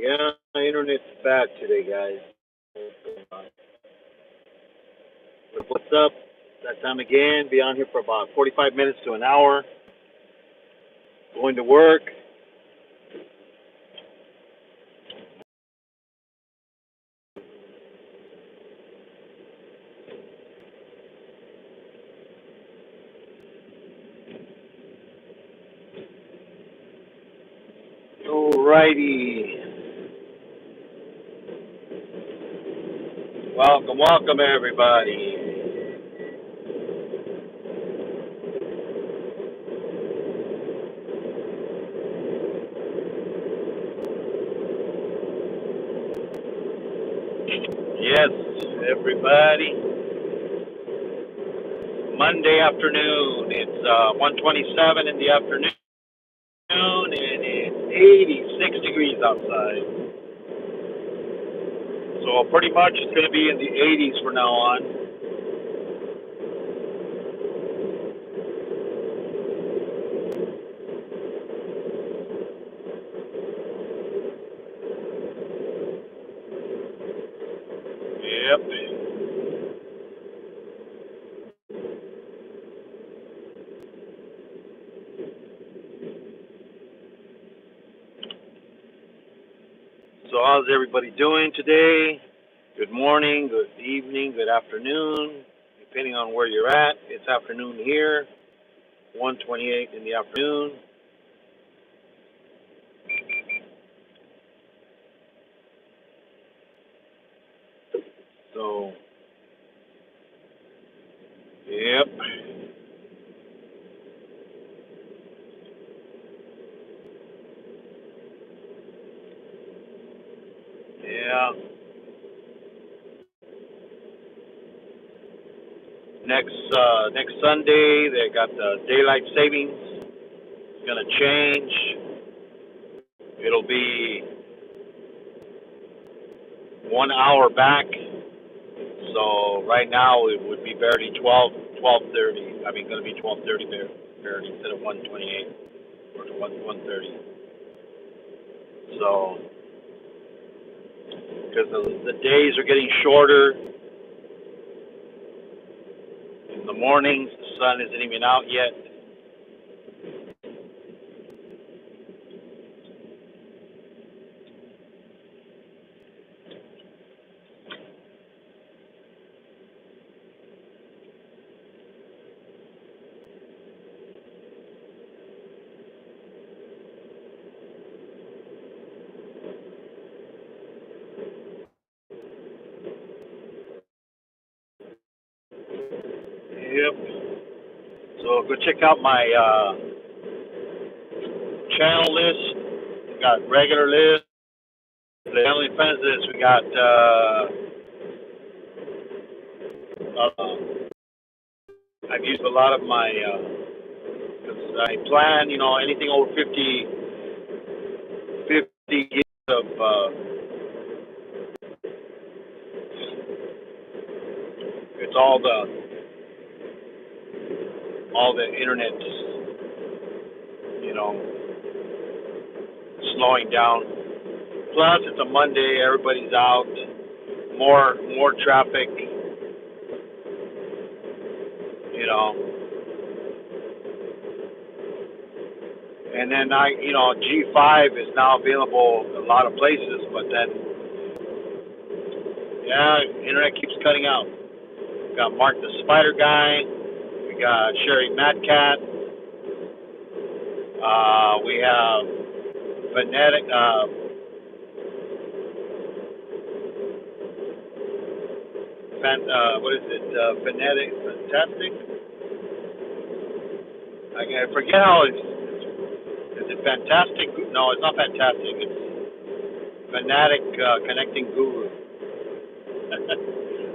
Yeah, my internet's bad today, guys. But what's up? That time again. Be on here for about 45 minutes to an hour. Going to work. Alrighty. Welcome, welcome, everybody. Yes, everybody. Monday afternoon. It's 1:27 in the afternoon, and it's 86 degrees outside. So pretty much it's going to be in the 80s from now on. Yep. So how's everybody doing today? Good morning, good evening, good afternoon, depending on where you're at. It's afternoon here, 1:28 in the afternoon. So, yep, yeah. Next Sunday they got the daylight savings. It's gonna change. It'll be 1 hour back. So right now it would be barely 12:30. I mean, gonna be 12:30 barely instead of 1:28 or 1:30. So because the days are getting shorter in the mornings, the sun isn't even out yet. Yep. So go check out my channel list. We got regular list. The family friends list. We got I've used a lot of my because I plan, anything over 50 gigs of it's all the internet, you know, slowing down. Plus, it's a Monday, everybody's out, more traffic, you know. And then G5 is now available in a lot of places, but then yeah, internet keeps cutting out. We got Mark the Spider Guy, we got Sherry Madcat, we have Phonetic, what is it? Fantastic. I forget how it's. Is it fantastic? No, it's not fantastic. It's fanatic connecting guru.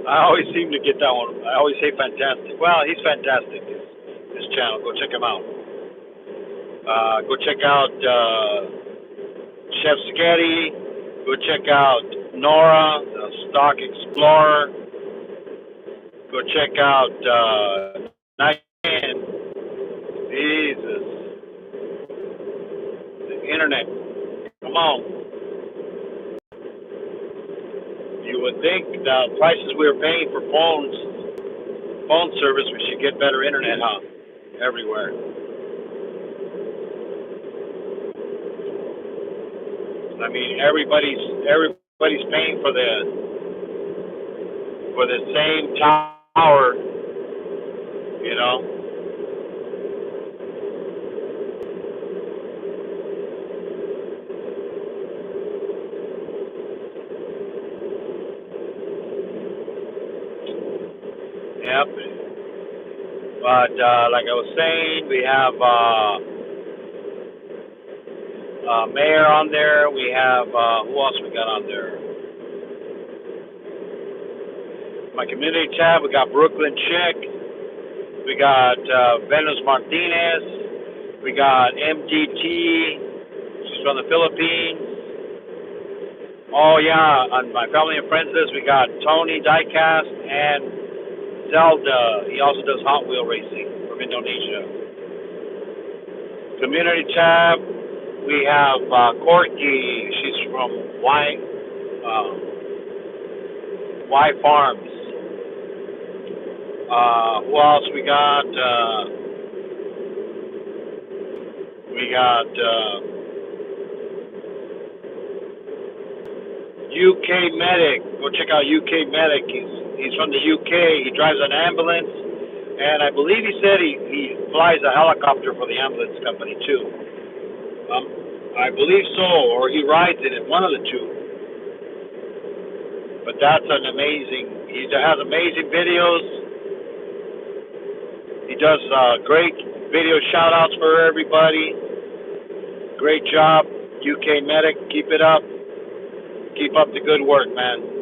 I always seem to get that one. I always say fantastic. Well, he's fantastic. His channel. Go check him out. Go check out Chef Sketty. Go check out Nora, the Stock Explorer. Go check out Night. Jesus. The internet. Come on. You would think the prices we were paying for phone service, we should get better internet, huh? Everywhere. I mean, everybody's paying for the same tower, you know. Yep. But like I was saying, we have Mayor on there. We have who else we got on there? My community tab. We got Brooklyn Chick. We got Venus Martinez. We got MDT. She's from the Philippines. Oh yeah, on my family and friends list, we got Tony Diecast and Zelda. He also does Hot Wheel racing from Indonesia. Community tab. We have Corky. She's from uh, Y Farms. Who else we got? We got UK Medic. Go check out UK Medic. He's from the UK. He drives an ambulance, and I believe he said he flies a helicopter for the ambulance company too. I believe so, or he rides in it, one of the two. But that's an amazing. He has amazing videos. He does great video shout outs for everybody. Great job, UK Medic. Keep it up. Keep up the good work, man.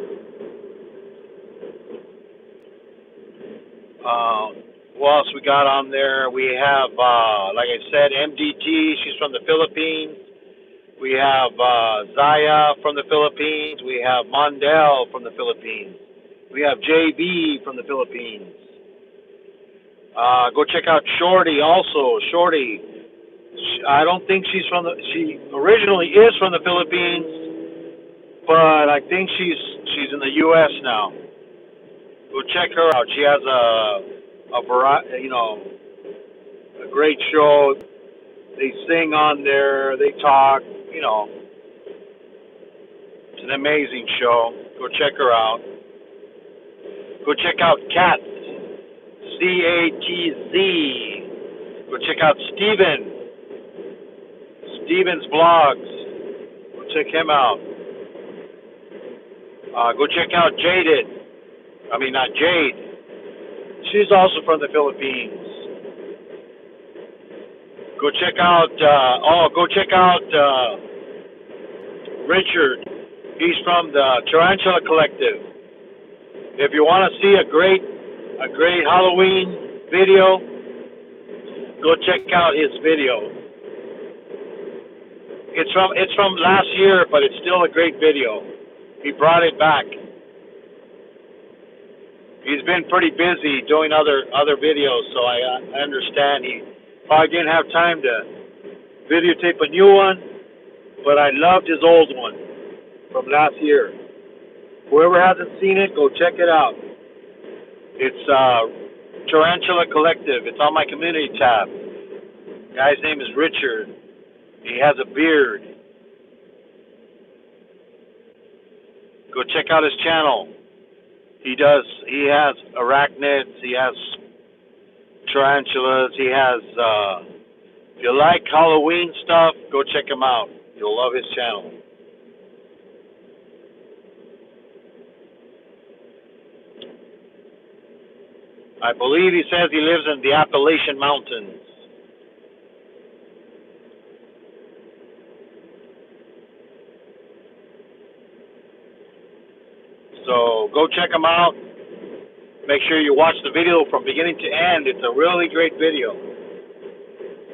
Who else we got on there? We have, like I said, MDT. She's from the Philippines. We have Zaya from the Philippines. We have Mondel from the Philippines. We have JB from the Philippines. Go check out Shorty also. Shorty. I don't think she's from she originally is from the Philippines, but I think she's in the U.S. now. Go check her out. She has a variety, a great show. They sing on there. They talk. It's an amazing show. Go check her out. Go check out Katz, CATZ. Go check out Steven's blogs. Go check him out. Go check out Jaded. I mean, not Jade. She's also from the Philippines. Go check out. Go check out Richard. He's from the Tarantula Collective. If you want to see a great Halloween video, go check out his video. It's from last year, but it's still a great video. He brought it back. He's been pretty busy doing other videos, so I understand he probably didn't have time to videotape a new one, but I loved his old one from last year. Whoever hasn't seen it, go check it out. It's Tarantula Collective. It's on my community tab. Guy's name is Richard. He has a beard. Go check out his channel. He has arachnids, he has tarantulas, he has, if you like Halloween stuff, go check him out. You'll love his channel. I believe he says he lives in the Appalachian Mountains. So go check him out. Make sure you watch the video from beginning to end. It's a really great video.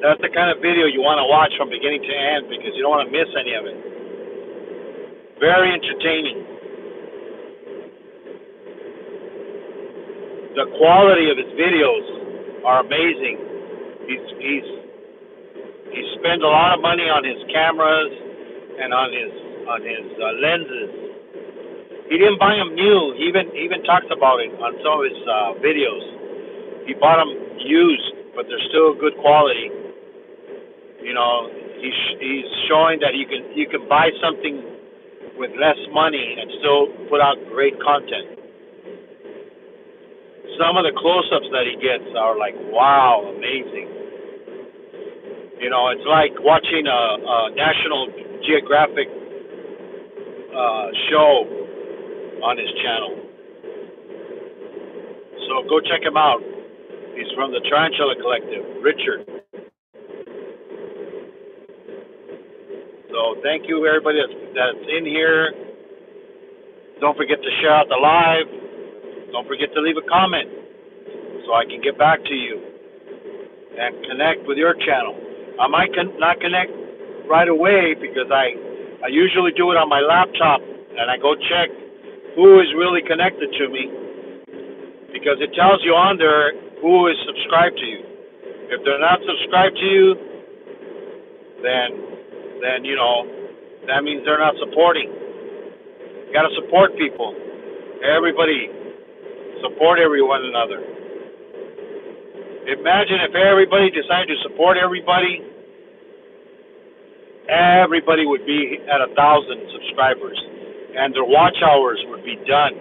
That's the kind of video you want to watch from beginning to end because you don't want to miss any of it. Very entertaining. The quality of his videos are amazing. He spends a lot of money on his cameras and on his lenses. He didn't buy them new. He even talks about it on some of his videos. He bought them used, but they're still good quality. You know, he's showing that you can buy something with less money and still put out great content. Some of the close-ups that he gets are like, wow, amazing. You know, it's like watching a National Geographic show on his channel. So go check him out. He's from the Tarantula Collective, Richard. So thank you, everybody that's in here. Don't forget to share out the live. Don't forget to leave a comment so I can get back to you and connect with your channel. I might not connect right away because I usually do it on my laptop and I go check who is really connected to me, because it tells you on there who is subscribed to you. If they're not subscribed to you, then you know, that means they're not supporting. You gotta support people. Everybody support one another. Imagine if everybody decided to support everybody, everybody would be at 1,000 subscribers, and their watch hours would be done.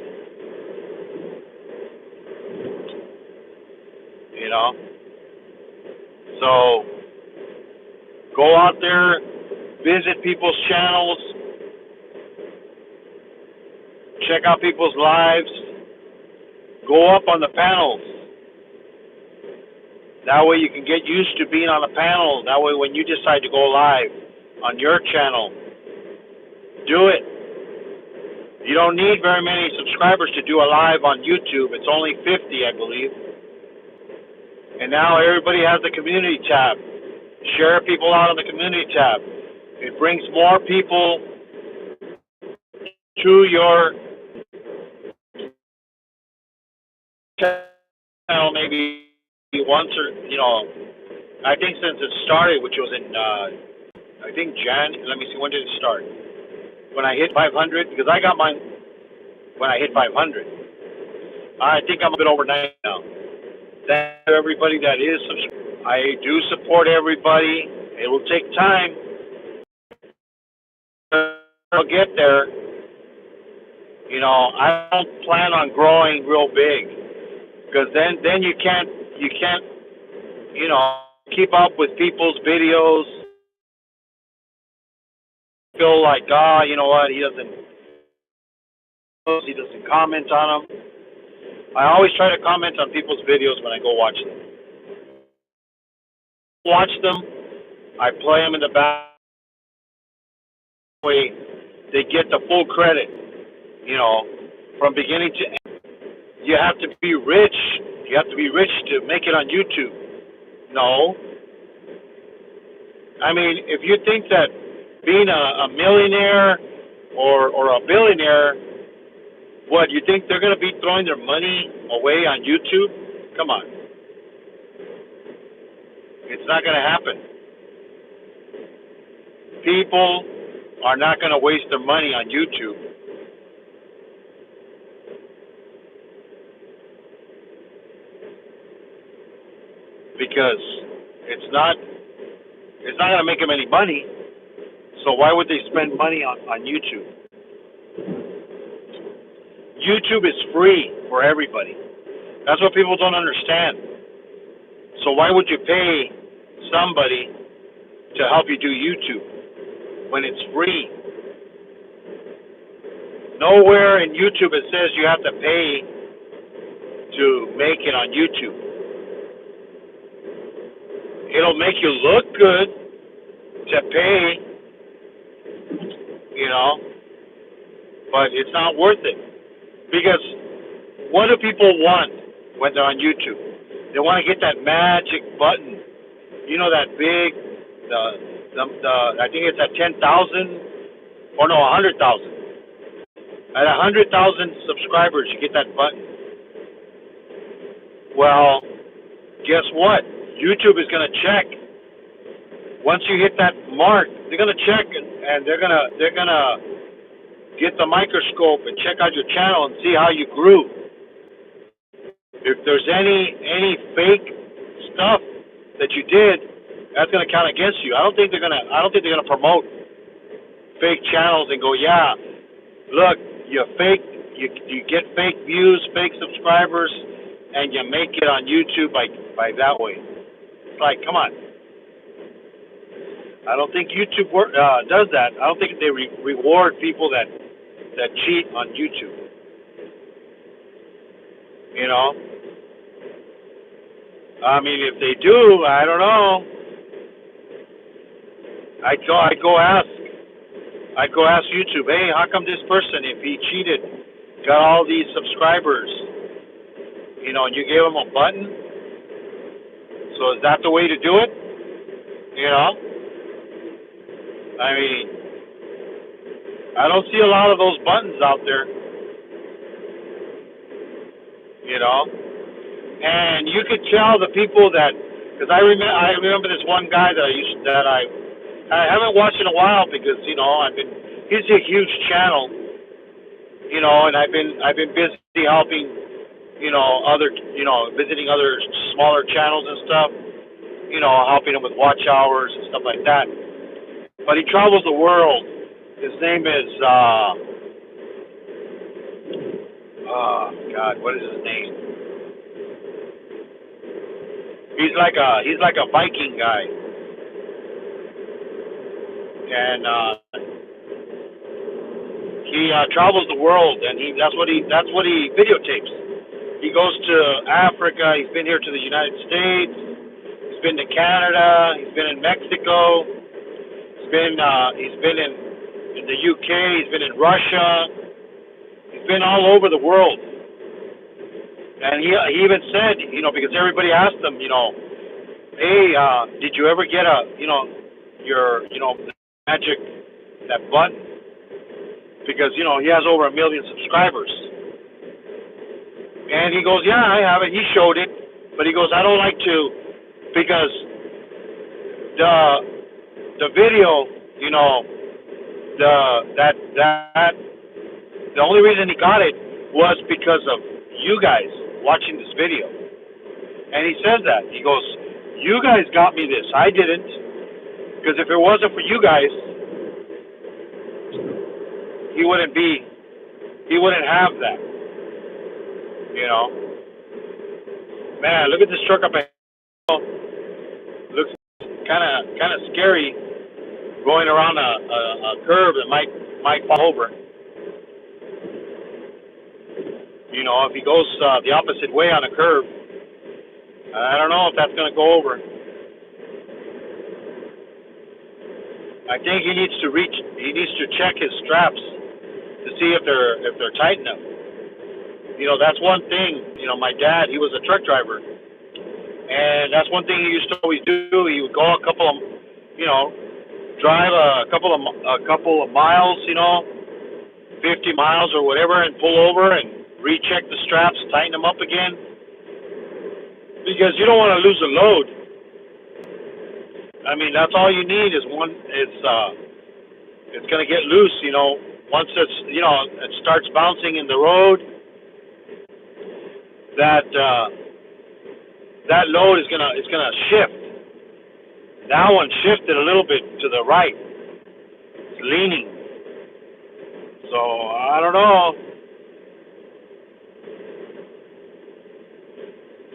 You know? So, go out there, visit people's channels, check out people's lives, go up on the panels. That way you can get used to being on a panel. That way when you decide to go live on your channel, do it. You don't need very many subscribers to do a live on YouTube. It's only 50, I believe. And now everybody has the community tab. Share people out on the community tab. It brings more people to your channel maybe once, or, you know, I think since it started, which was in, I think let me see, when did it start? When I hit 500, because I got mine when I hit 500. I think I'm a bit over 90 now. Thank you everybody that is subscribed. I do support everybody. It will take time. I'll get there. You know, I don't plan on growing real big, because then you can't, you know, keep up with people's videos. Feel like, you know what, he doesn't comment on them. I always try to comment on people's videos when I go watch them. Watch them, I play them in the back. Way they get the full credit, you know, from beginning to end. You have to be rich. You have to be rich to make it on YouTube. No. I mean, if you think that being a millionaire or a billionaire, what, you think they're going to be throwing their money away on YouTube? Come on. It's not going to happen. People are not going to waste their money on YouTube. Because it's not going to make them any money. So why would they spend money on YouTube? YouTube is free for everybody. That's what people don't understand. So why would you pay somebody to help you do YouTube when it's free? Nowhere in YouTube it says you have to pay to make it on YouTube. It'll make you look good to pay, you know, but it's not worth it. Because what do people want when they're on YouTube? They want to get that magic button. You know, that big, I think it's at 10,000, or no, 100,000. At 100,000 subscribers, you get that button. Well, guess what? YouTube is going to check. Once you hit that mark, they're going to check, and they're gonna get the microscope and check out your channel and see how you grew. If there's any fake stuff that you did, that's gonna count against you. I don't think they're gonna promote fake channels and go, yeah, look, you get fake views, fake subscribers, and you make it on YouTube by that way. It's like, come on. I don't think YouTube does that. I don't think they reward people that cheat on YouTube. You know, I mean, if they do, I don't know. I'd go ask YouTube, hey, how come this person, if he cheated, got all these subscribers, you know, and you gave him a button? So is that the way to do it? You know, I mean, I don't see a lot of those buttons out there. You know, and you could tell the people that, because I remember this one guy that I haven't watched in a while because, you know, he's a huge channel, you know, and I've been busy helping, you know, visiting other smaller channels and stuff, you know, helping them with watch hours and stuff like that. But he travels the world. His name is God, what is his name? He's like a Viking guy, and he travels the world, and that's what he videotapes. He goes to Africa. He's been here to the United States. He's been to Canada. He's been in Mexico. He's been in the UK. He's been in Russia. He's been all over the world. And he even said, you know, because everybody asked him, you know, hey, did you ever get your magic, that button? Because, you know, he has over 1 million subscribers. And he goes, yeah, I have it. He showed it. But he goes, I don't like to, because the video, you know, the only reason he got it was because of you guys watching this video. And he says that. He goes, you guys got me this. I didn't. Because if it wasn't for you guys, he wouldn't have that. You know? Man, look at this truck up ahead. Looks kind of scary going around a curve that might fall over. You know, if he goes the opposite way on a curve, I don't know if that's going to go over. I think he needs to check his straps to see if they're tight enough. You know, that's one thing. You know, my dad, he was a truck driver, and that's one thing he used to always do. He would go drive a couple of miles, you know, 50 miles or whatever, and pull over and recheck the straps, tighten them up again, because you don't want to lose a load. I mean, that's all you need is one. It's going to get loose, you know. Once it starts bouncing in the road, that load is gonna shift. That one shifted a little bit to the right. It's leaning. So I don't know.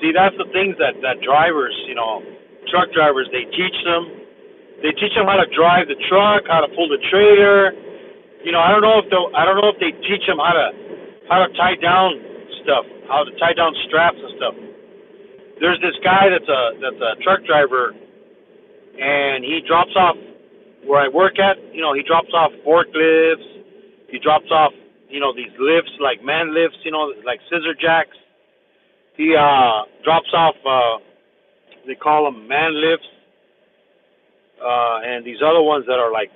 See, that's the things that drivers, you know, truck drivers, they teach them. They teach them how to drive the truck, how to pull the trailer. You know, I don't know if they teach them how to tie down stuff, how to tie down straps and stuff. There's this guy that's a truck driver, and he drops off where I work at. You know, he drops off forklifts. He drops off, you know, these lifts like man lifts, you know, like scissor jacks. He drops off, they call them man lifts, and these other ones that are like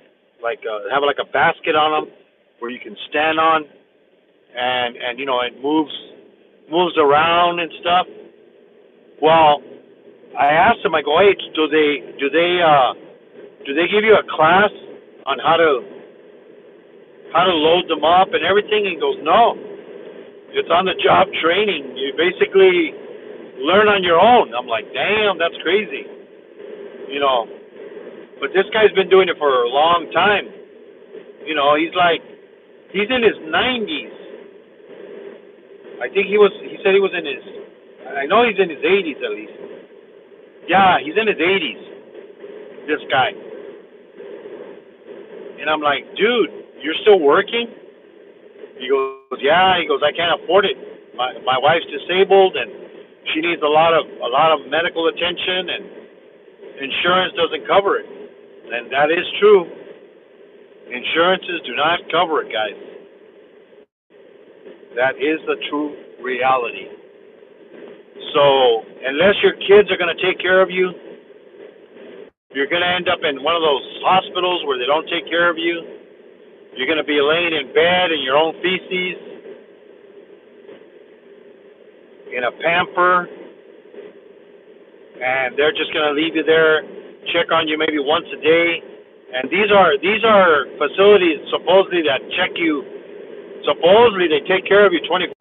have like a basket on them where you can stand on, and you know, it moves around and stuff. Well, I asked him, I go, hey, do they give you a class on how how to load them up and everything. And he goes, no, it's on the job training. You basically learn on your own. I'm like, damn, that's crazy, you know. But this guy's been doing it for a long time. You know, he's in his 90s. I think he said he was in his, I know he's in his 80s at least. Yeah, he's in his 80s, this guy. And I'm like, dude, you're still working? He goes, yeah. He goes, I can't afford it. My wife's disabled and she needs a lot of medical attention and insurance doesn't cover it. And that is true. Insurances do not cover it, guys. That is the true reality. So, unless your kids are going to take care of you, you're going to end up in one of those hospitals where they don't take care of you. You're going to be laying in bed in your own feces, in a pamper, and they're just going to leave you there, check on you maybe once a day. And these are facilities supposedly that check you. Supposedly they take care of you 24/7.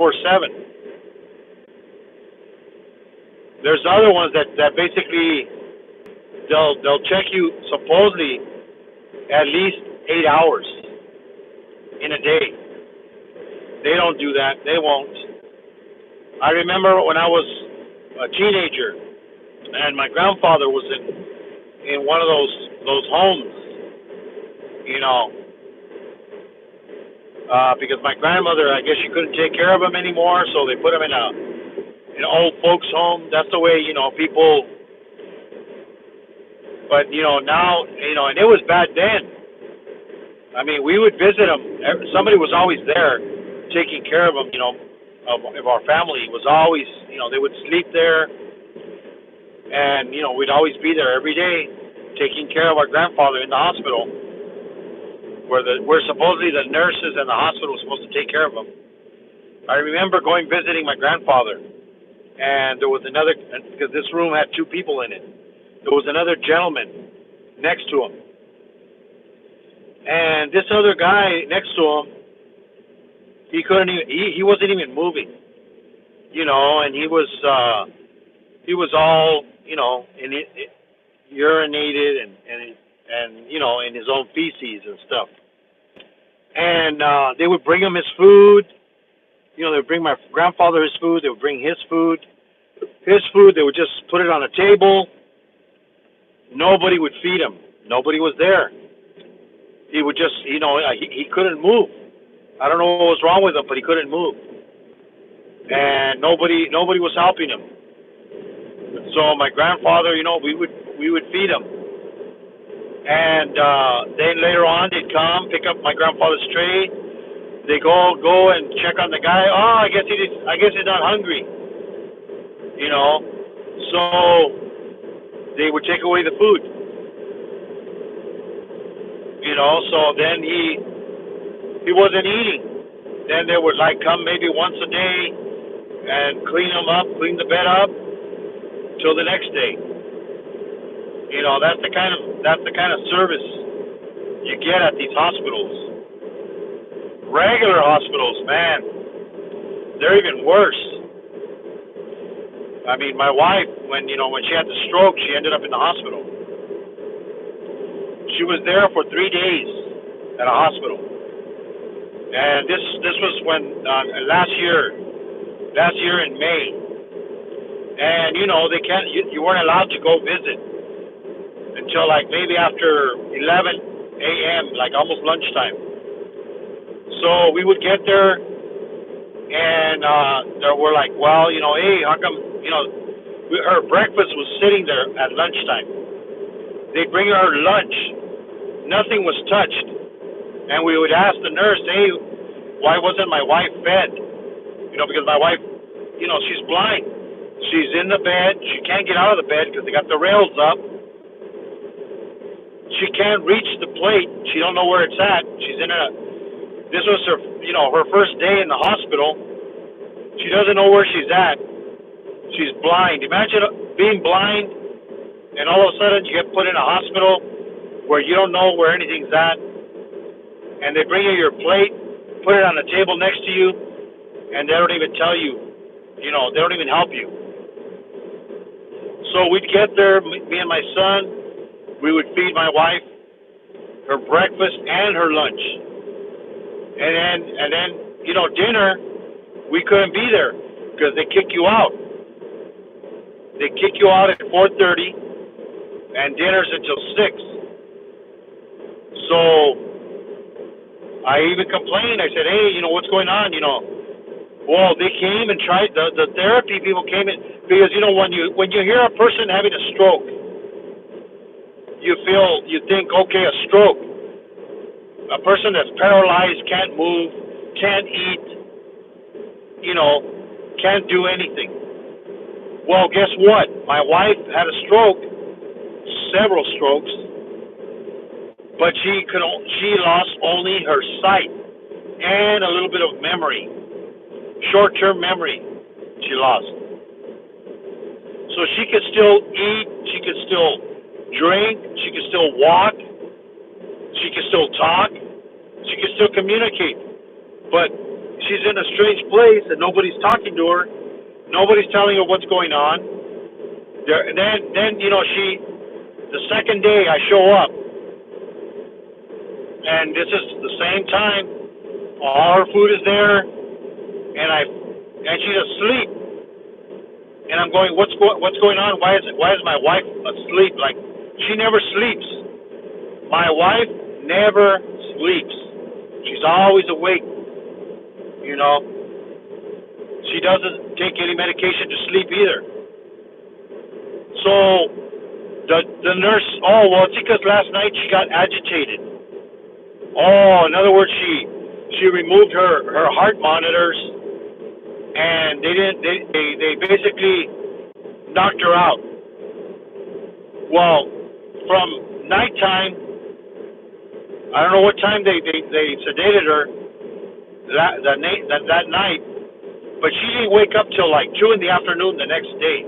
There's other ones that basically they'll check you supposedly at least 8 hours in a day. They don't do that. They won't. I remember when I was a teenager and my grandfather was in one of those homes, you know, because my grandmother, I guess she couldn't take care of him anymore, so they put him in an old folks home. That's the way, you know, people. But you know now, you know, and it was bad then. I mean, we would visit him. Somebody was always there, taking care of him. You know, of our family was always, you know, they would sleep there, and you know, we'd always be there every day, taking care of our grandfather in the hospital, where supposedly the nurses and the hospital were supposed to take care of him. I remember visiting my grandfather, and there was another, because this room had two people in it. There was another gentleman next to him, and this other guy next to him, he wasn't even moving, you know, and he was all, you know, urinated and you know, in his own feces and stuff. And they would bring him his food. You know, they would bring my grandfather his food. They would bring his food. His food, they would just put it on a table. Nobody would feed him. Nobody was there. He would just, you know, he couldn't move. I don't know what was wrong with him, but he couldn't move. And nobody was helping him. So my grandfather, you know, we would feed him. And then later on, they'd come pick up my grandfather's tray. They go and check on the guy. Oh, I guess he's not hungry. You know, so they would take away the food. You know, so then he wasn't eating. Then they would like come maybe once a day and clean him up, clean the bed up till the next day. You know, that's the kind of service you get at these hospitals. Regular hospitals, man, they're even worse. I mean, my wife, when she had the stroke, she ended up in the hospital. She was there for 3 days at a hospital, and this was when last year in May, and you know you weren't allowed to go visit until like maybe after 11 a.m., like almost lunchtime. So we would get there, and we're like, well, you know, hey, how come, you know, her breakfast was sitting there at lunchtime. They'd bring her lunch. Nothing was touched. And we would ask the nurse, hey, why wasn't my wife fed? You know, because my wife, you know, she's blind. She's in the bed. She can't get out of the bed because they got the rails up. She can't reach the plate. She don't know where it's at. This was her, you know, her first day in the hospital. She doesn't know where she's at. She's blind. Imagine being blind, and all of a sudden you get put in a hospital where you don't know where anything's at, and they bring you your plate, put it on the table next to you, and they don't even tell you, they don't even help you. So we'd get there, me and my son, we would feed my wife her breakfast and her lunch. And then, dinner, we couldn't be there because they kick you out. They kick you out at 4:30, and dinner's until 6. So I even complained. I said, hey, what's going on? Well, they came and tried. The therapy people came in because when you hear a person having a stroke, you think, okay, a stroke. A person that's paralyzed, can't move, can't eat, can't do anything. Well, guess what? My wife had a stroke, several strokes, but she lost only her sight and a little bit of memory, short-term memory she lost. So she could still eat, she could still drink, she could still walk, she could still talk, she could still communicate. But she's in a strange place and nobody's talking to her. Nobody's telling her what's going on. And then the second day I show up, and this is the same time, all her food is there, and she's asleep. And I'm going, what's going on? Why is my wife asleep? Like, she never sleeps. My wife never sleeps. She's always awake. She doesn't take any medication to sleep either. So the nurse, it's because last night she got agitated. In other words, she removed her heart monitors, and they basically knocked her out. Well, from nighttime, I don't know what time they sedated her that night, but she didn't wake up till like 2 in the afternoon the next day.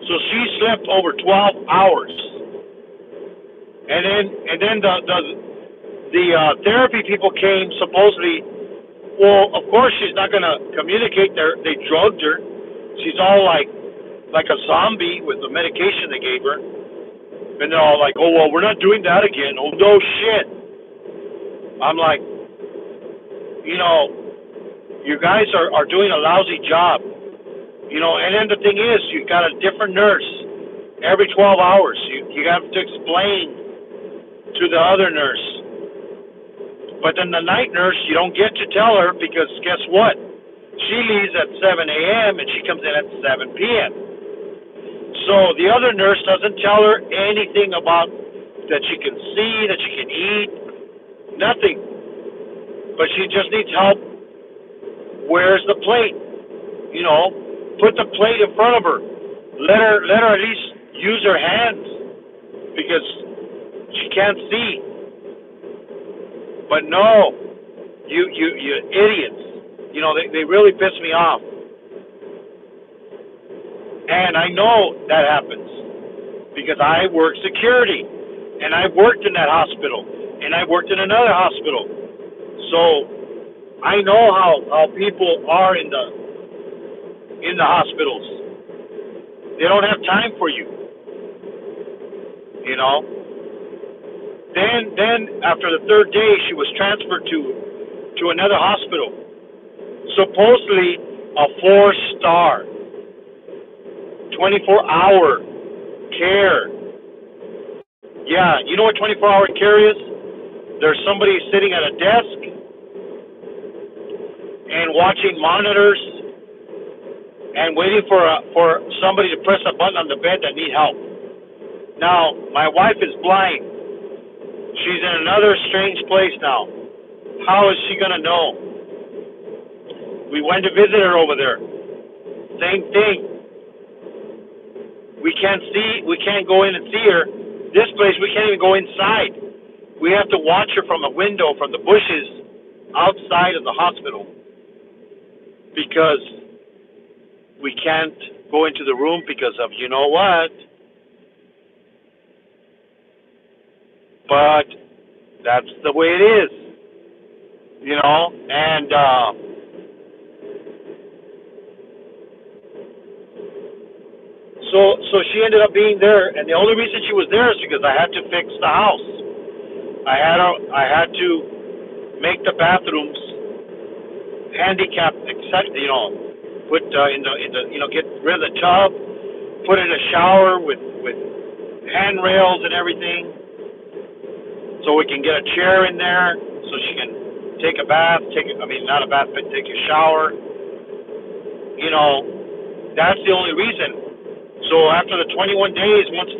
So she slept over 12 hours, and then the therapy people came supposedly. Well, of course she's not gonna communicate. They drugged her. She's all like a zombie with the medication they gave her. And they're all like, oh, well, we're not doing that again. Oh, no shit. I'm like, you guys are doing a lousy job. And then the thing is, you've got a different nurse every 12 hours. You have to explain to the other nurse. But then the night nurse, you don't get to tell her because guess what? She leaves at 7 a.m. and she comes in at 7 p.m. So the other nurse doesn't tell her anything about that she can see, that she can eat, nothing. But she just needs help. Where's the plate? Put the plate in front of her. Let her at least use her hands because she can't see. But no, you idiots. They really piss me off. And I know that happens because I work security, and I worked in that hospital, and I worked in another hospital. So I know how people are in the hospitals. They don't have time for you. Then after the third day, she was transferred to another hospital, supposedly a 4-star, 24-hour care. Yeah, you know what 24-hour care is? There's somebody sitting at a desk and watching monitors and waiting for somebody to press a button on the bed that need help. Now, my wife is blind. She's in another strange place now. How is she going to know? We went to visit her over there. Same thing. We can't go in and see her. This place, we can't even go inside. We have to watch her from a window, from the bushes outside of the hospital, because we can't go into the room because of, you know what? but that's the way it is, and so she ended up being there, and the only reason she was there is because I had to fix the house. I had to make the bathrooms handicap accept, put get rid of the tub, put in a shower with handrails and everything, so we can get a chair in there so she can take a bath, not a bath, but take a shower. That's the only reason. So after the 21 days, once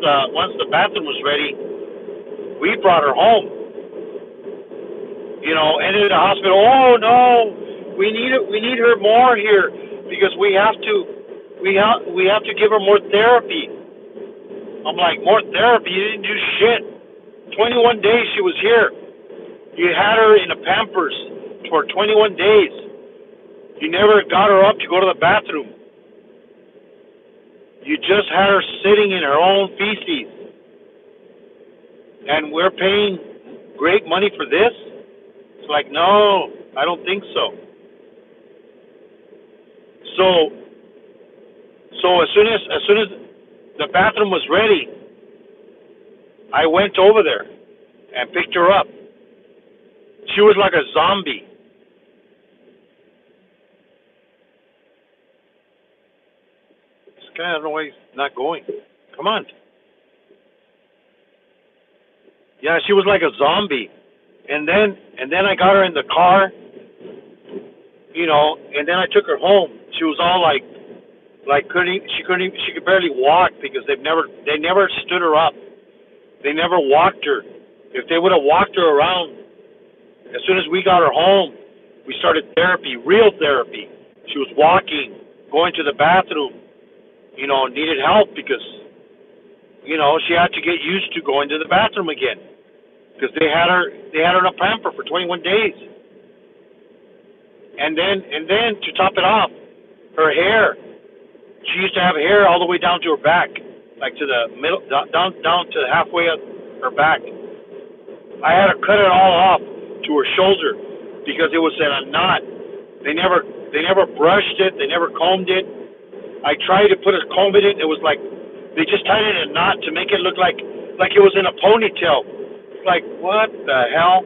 the bathroom was ready, we brought her home. Ended the hospital. Oh no, we need her more here because we have to give her more therapy. I'm like, more therapy? You didn't do shit. 21 days she was here. You had her in a Pampers for 21 days. You never got her up to go to the bathroom. You just had her sitting in her own feces. And we're paying great money for this? It's like, no, I don't think so. So as soon as the bathroom was ready, I went over there and picked her up. She was like a zombie. This guy, I don't know why he's not going. Come on. Yeah, she was like a zombie. And then I got her in the car, and then I took her home. She was all like she could barely walk because they never stood her up. They never walked her. If they would have walked her around, as soon as we got her home, we started therapy, real therapy. She was walking, going to the bathroom, needed help because, she had to get used to going to the bathroom again because they had her in a pamper for 21 days. And then to top it off, her hair. She used to have hair all the way down to her back, like to the middle, down to halfway up her back. I had to cut it all off to her shoulder because it was in a knot. They never brushed it. They never combed it. I tried to put a comb in it. It was like they just tied it in a knot to make it look like it was in a ponytail. Like, what the hell?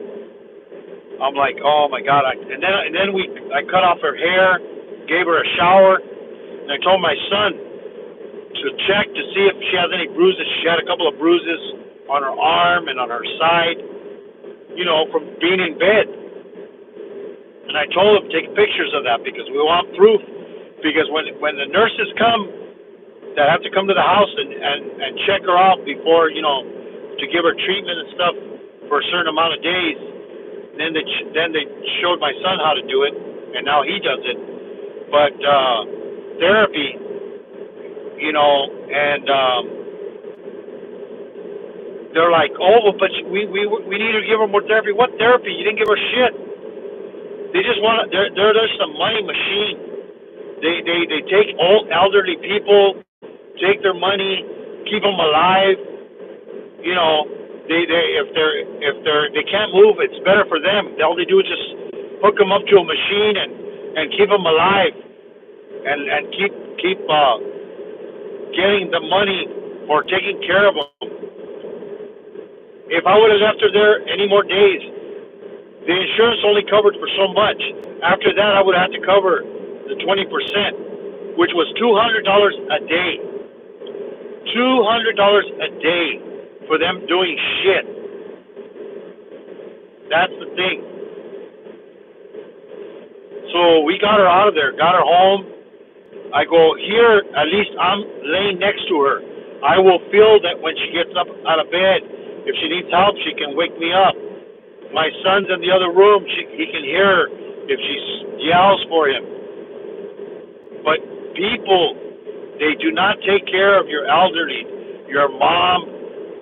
I'm like, oh my God! And then I cut off her hair, gave her a shower, and I told my son to check to see if she has any bruises. She had a couple of bruises on her arm and on her side, from being in bed. And I told him to take pictures of that because we want proof. Because when the nurses come, that have to come to the house and check her out before, to give her treatment and stuff for a certain amount of days. Then they showed my son how to do it, and now he does it. But therapy, and they're like, oh, but we need to give her more therapy. What therapy? You didn't give her shit. They just want to. They're just a money machine. They take old elderly people, take their money, keep them alive. They can't move, it's better for them. All they do is just hook them up to a machine and keep them alive, and keep getting the money for taking care of them. If I would have left her there any more days, the insurance only covered for so much. After that, I would have to cover the 20%, which was $200 a day. $200 a day for them doing shit. That's the thing. So we got her out of there, got her home. I go, here, at least I'm laying next to her. I will feel that when she gets up out of bed, if she needs help, she can wake me up. My son's in the other room. He can hear her if she yells for him. But people, they do not take care of your elderly, your mom,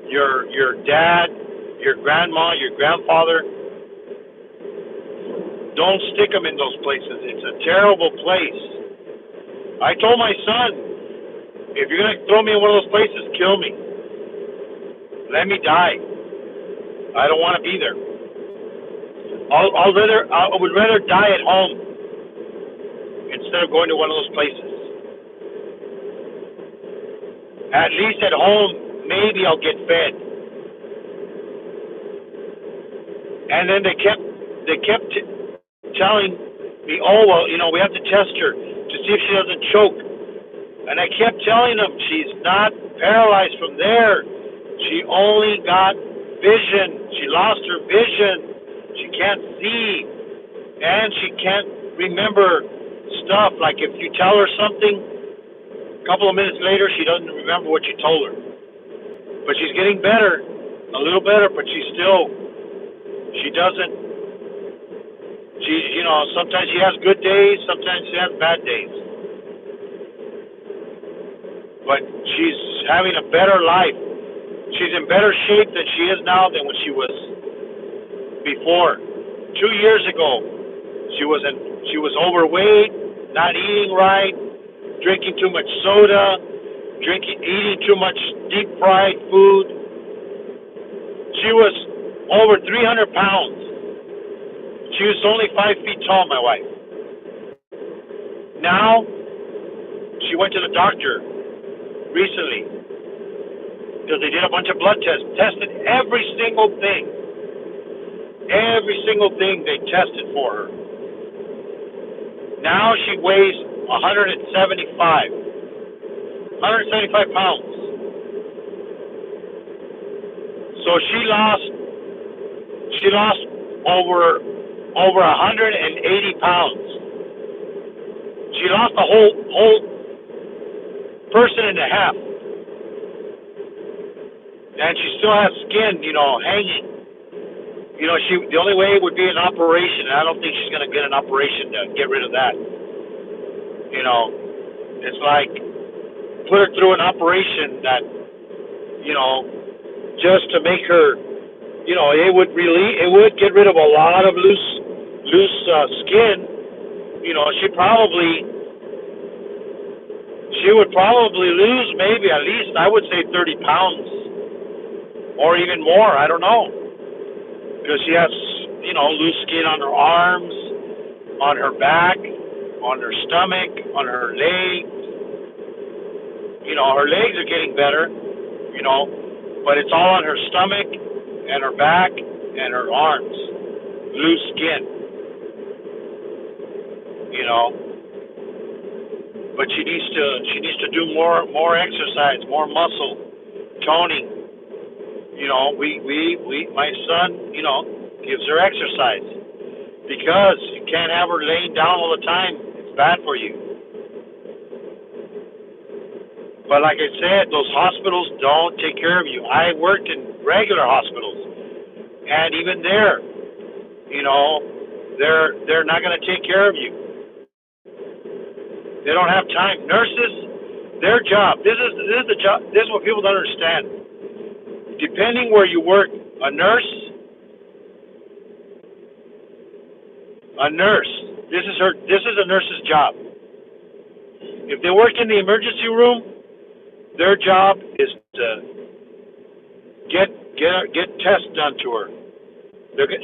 your dad, your grandma, your grandfather. Don't stick them in those places. It's a terrible place. I told my son, if you're going to throw me in one of those places, kill me. Let me die. I don't want to be there. I would rather die at home instead of going to one of those places. At least at home, maybe I'll get fed. And then they kept telling me, oh well, we have to test her to see if she doesn't choke. And I kept telling them she's not paralyzed from there. She only got vision. She lost her vision. She can't see, and she can't remember stuff. Like if you tell her something, a couple of minutes later, she doesn't remember what you told her. But she's getting better, a little better, but she doesn't, sometimes she has good days, sometimes she has bad days. But she's having a better life. She's in better shape than she is now than when she was before. 2 years ago, she was overweight, not eating right, drinking too much soda, eating too much deep fried food. She was over 300 pounds. She was only 5 feet tall, my wife. Now, she went to the doctor recently because they did a bunch of blood tests, tested every single thing. Every single thing they tested for her. Now she weighs 175 pounds. So she lost over 180 pounds. She lost a whole person and a half. And she still has skin, hanging. The only way would be an operation, and I don't think she's going to get an operation to get rid of that. It's like put her through an operation that, just to make her, it would get rid of a lot of loose skin. She would probably lose maybe at least, I would say 30 pounds or even more. I don't know. Because she has, loose skin on her arms, on her back, on her stomach, on her legs. Her legs are getting better, but it's all on her stomach and her back and her arms. Loose skin, But she needs to do more exercise, more muscle, toning. My son, gives her exercise because you can't have her laying down all the time. It's bad for you. But like I said, those hospitals don't take care of you. I worked in regular hospitals, and even there, they're not going to take care of you. They don't have time. Nurses, their job. This is the job. This is what people don't understand. Depending where you work, a nurse, this is a nurse's job. If they work in the emergency room, their job is to get tests done to her.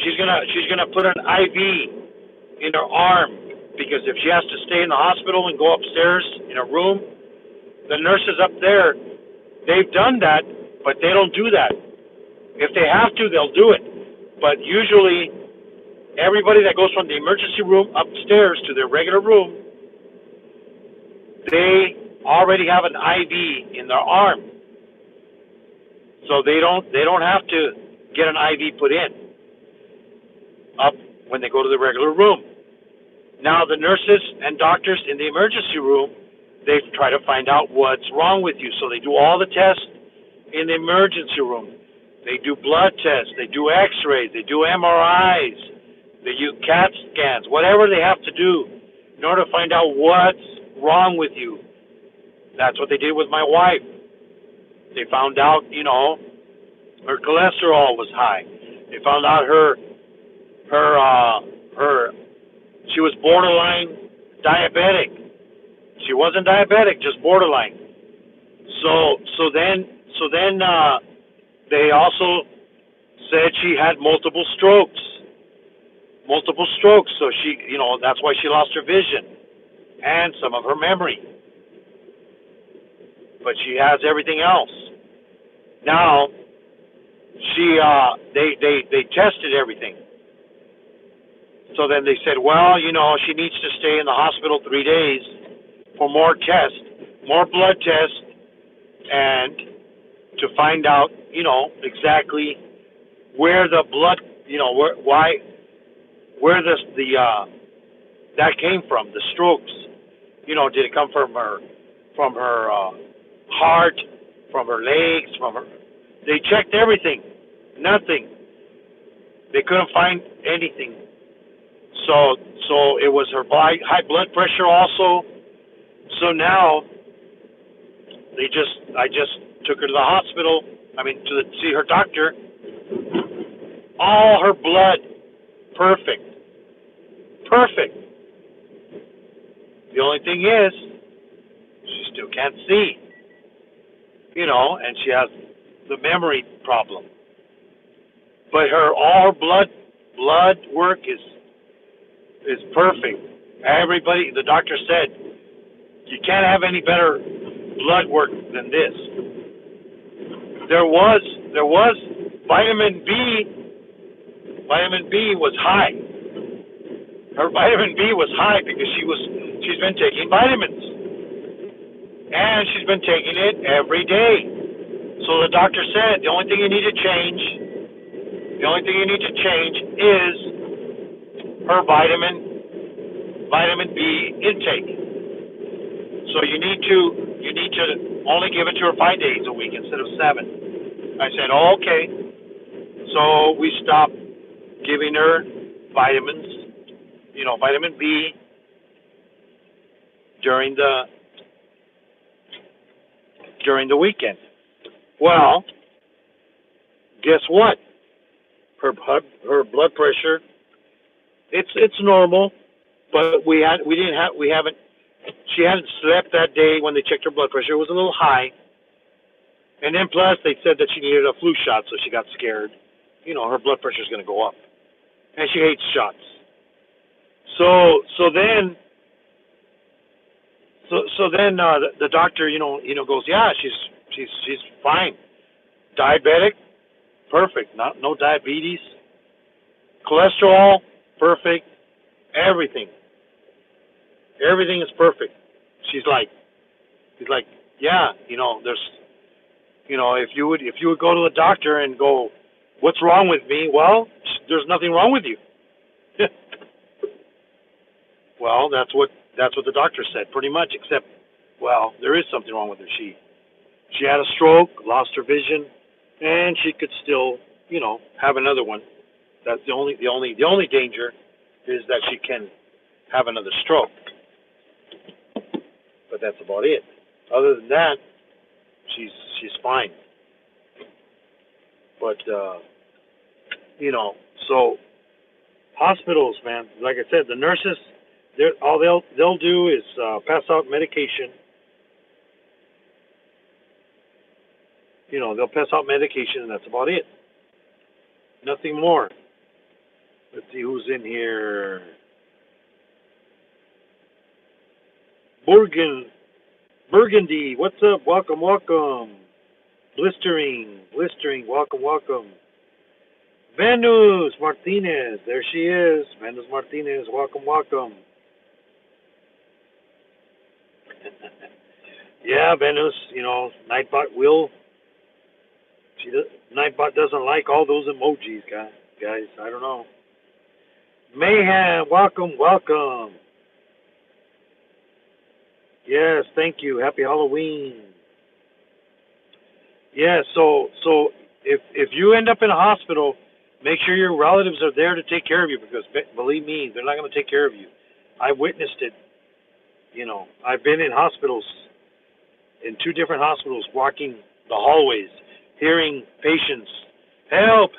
She's gonna put an IV in her arm because if she has to stay in the hospital and go upstairs in a room, the nurses up there, they've done that. But they don't do that. If they have to, they'll do it. But usually, everybody that goes from the emergency room upstairs to their regular room, they already have an IV in their arm. So they don't have to get an IV put in up when they go to the regular room. Now the nurses and doctors in the emergency room, they try to find out what's wrong with you. So they do all the tests in the emergency room. They do blood tests, they do x-rays, they do MRIs, they do CAT scans, whatever they have to do in order to find out what's wrong with you. That's what they did with my wife. They found out, her cholesterol was high. They found out she was borderline diabetic. She wasn't diabetic, just borderline. So then they also said she had multiple strokes. Multiple strokes. So she, that's why she lost her vision and some of her memory. But she has everything else. Now, they tested everything. So then they said, well, she needs to stay in the hospital 3 days for more tests, more blood tests, and to find out, exactly where the blood, where that came from, the strokes. Did it come from her heart, from her legs, from her? They checked everything, nothing. They couldn't find anything. So it was her high blood pressure also. So now I just took her to the hospital. To see her doctor. All her blood, perfect. The only thing is, she still can't see. And she has the memory problem. But all her blood work is perfect. Everybody, the doctor said, you can't have any better blood work than this. There was vitamin B. Vitamin B was high. Her vitamin B was high because she's been taking vitamins, and she's been taking it every day. So the doctor said the only thing you need to change is her vitamin B intake. So you need to only give it to her 5 days a week instead of 7. I said, oh, okay. So we stopped giving her vitamins, vitamin B during the weekend. Well, guess what? Her blood pressure, it's normal, but she hadn't slept that day when they checked her blood pressure. It was a little high. And then plus they said that she needed a flu shot, so she got scared. Her blood pressure is going to go up. And she hates shots. So then the doctor, goes, yeah, she's fine. Diabetic, perfect. No diabetes. Cholesterol, perfect. Everything is perfect. He's like, yeah, there's, if you would go to the doctor and go, what's wrong with me? Well, there's nothing wrong with you. Well, that's what the doctor said, pretty much. Except, well, there is something wrong with her. She had a stroke, lost her vision, and she could still, have another one. That's the only danger is that she can have another stroke. But that's about it. Other than that, she's fine. But so hospitals, man, like I said, the nurses, all they'll do is pass out medication. They'll pass out medication, and that's about it. Nothing more. Let's see who's in here. Burgundy, what's up? Welcome. Blistering, welcome. Venus Martinez, there she is. Venus Martinez, welcome. Yeah, Venus, Nightbot Nightbot doesn't like all those emojis, guys. I don't know. Mayhem, welcome. Yes, thank you. Happy Halloween. Yeah, so if you end up in a hospital, make sure your relatives are there to take care of you, because believe me, they're not going to take care of you. I witnessed it. I've been in hospitals, in 2 different hospitals, walking the hallways, hearing patients, help.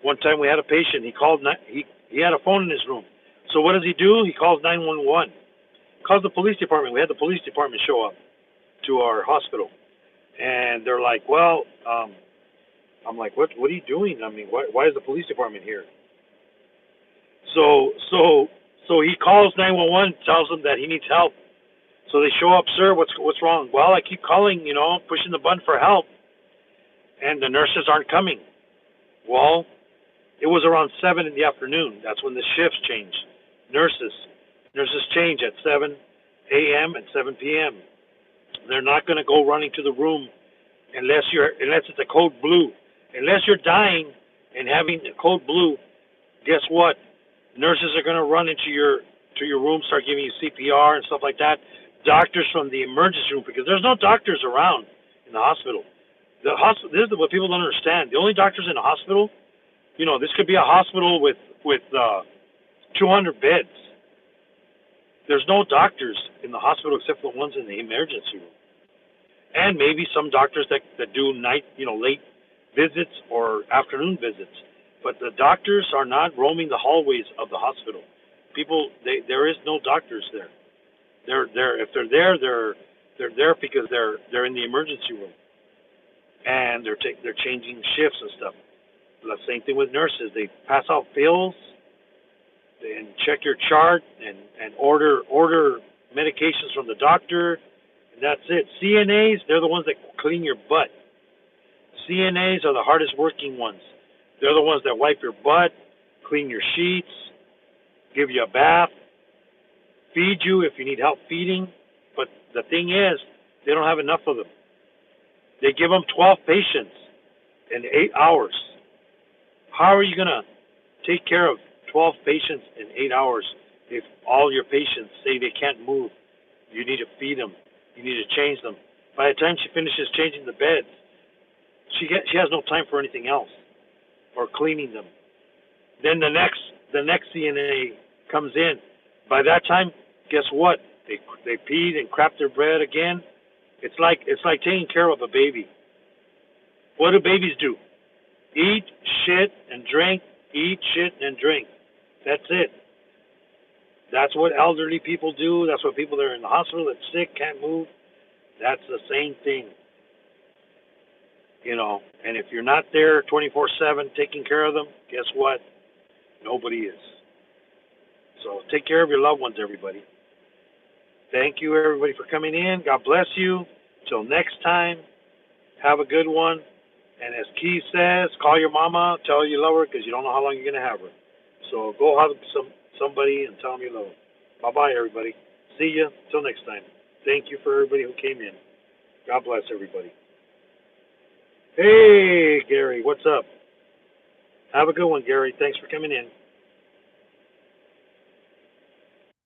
One time we had a patient, he had a phone in his room. So what does he do? He calls 911. Calls the police department. We had the police department show up to our hospital. And they're like, well, I'm like, what are you doing? I mean, why is the police department here? So so so he calls 911, tells them that he needs help. So they show up, sir. What's wrong? Well, I keep calling, pushing the button for help, and the nurses aren't coming. Well, it was around 7 in the afternoon. That's when the shifts change. Nurses, nurses change at 7 a.m. and 7 p.m. They're not going to go running to the room unless it's a code blue. Unless you're dying and having a code blue, guess what? Nurses are going to run into your room, start giving you CPR and stuff like that. Doctors from the emergency room, because there's no doctors around in the hospital. The hospital. This is what people don't understand. The only doctors in the hospital, this could be a hospital with 200 beds. There's no doctors in the hospital except for the ones in the emergency room, and maybe some doctors that do night, late visits or afternoon visits. But the doctors are not roaming the hallways of the hospital. There is no doctors there. If they're there, they're there because they're in the emergency room, and they're changing shifts and stuff. The same thing with nurses. They pass out pills and check your chart and order medications from the doctor, and that's it. CNAs, they're the ones that clean your butt. CNAs are the hardest working ones. They're the ones that wipe your butt, clean your sheets, give you a bath, feed you if you need help feeding. But the thing is, they don't have enough of them. They give them 12 patients in 8 hours. How are you going to take care of 12 patients in 8 hours if all your patients say they can't move? You need to feed them. You need to change them. By the time she finishes changing the beds, she has no time for anything else or cleaning them. Then the next CNA comes in. By that time, guess what? They peed and crapped their bread again. It's like taking care of a baby. What do babies do? Eat, shit, and drink. Eat, shit, and drink. That's it. That's what elderly people do. That's what people that are in the hospital that's sick, can't move. That's the same thing. And if you're not there 24/7 taking care of them, guess what? Nobody is. So take care of your loved ones, everybody. Thank you, everybody, for coming in. God bless you. Till next time, have a good one. And as Keith says, call your mama, tell her you love her, because you don't know how long you're going to have her. So go hug somebody and tell them you love them. Bye-bye, everybody. See ya. Till next time. Thank you for everybody who came in. God bless everybody. Hey, Gary, what's up? Have a good one, Gary. Thanks for coming in.